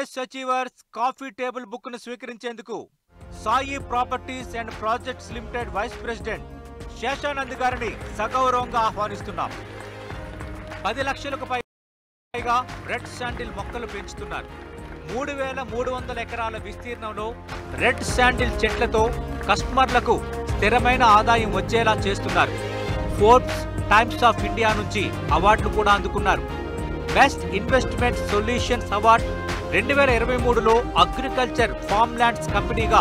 Best achievers coffee table book ను స్వీకరించేందుకు Sai properties and projects limited vice president Seshanand గారిని సగౌరవంగా ఆహ్వానిస్తున్నాం. 10 లక్షలకు పైగా రెడ్ శాండిల్ మొక్కలు పెంచుతున్నారు. 3,300 ఎకరాల విస్తీర్ణంలో రెడ్ శాండిల్ చెట్లతో కస్టమర్లకు స్థిరమైన ఆదాయం వచ్చేలా చేస్తున్నారు. ఫోర్బ్స్, టైమ్స్ ఆఫ్ ఇండియా నుంచి అవార్డులు కూడా అందుకున్నారు. బెస్ట్ ఇన్వెస్ట్మెంట్ సొల్యూషన్స్ అవార్డు 2023లో అగ్రికల్చర్ ఫార్మ్ ల్యాండ్స్ కంపెనీగా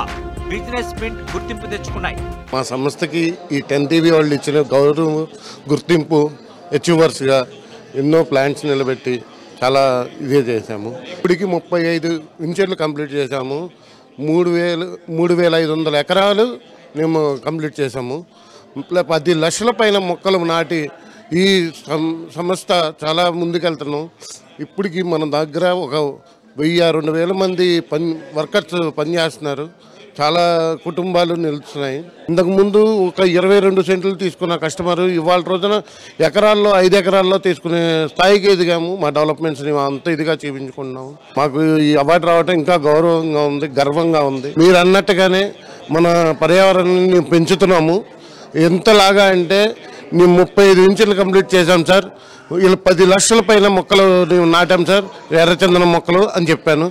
బిజినెస్ మింట్ గుర్తింపు తెచ్చుకున్నాయి. మా సంస్థకి ఈ 10TV వాళ్ళు ఇచ్చిన గౌరవం గుర్తింపు అచీవర్స్గా ఎన్నో ప్లాంట్స్ నిలబెట్టి చాలా ఇదే చేశాము. ఇప్పటికి 35 వెంచర్లు కంప్లీట్ చేశాము. 3,500 ఎకరాలు మేము కంప్లీట్ చేశాము. 10 లక్షల పైన మొక్కలు నాటి ఈ సంస్థ చాలా ముందుకెళ్తున్నాం. ఇప్పటికి మన దగ్గర ఒక 1,000-2,000 మంది వర్కర్స్ పనిచేస్తున్నారు. చాలా కుటుంబాలు నిలుస్తున్నాయి. ఇంతకుముందు ఒక 22 సెంట్లు తీసుకున్న కస్టమర్ ఇవాళ రోజున ఎకరాల్లో 5 ఎకరాల్లో తీసుకునే స్థాయికి ఎదిగాము. మా డెవలప్మెంట్స్ని అంత ఇదిగా చూపించుకున్నాము. మాకు ఈ అవార్డు రావడం ఇంకా గౌరవంగా ఉంది, గర్వంగా ఉంది. మీరు అన్నట్టుగానే మన పర్యావరణాన్ని పెంచుతున్నాము. ఎంతలాగా అంటే మేము 35 వెంచర్లు కంప్లీట్ చేశాం సార్. 10 లక్షల పైన మొక్కలు నాటాం సార్, ఎర్రచందనం మొక్కలు అని చెప్పాను.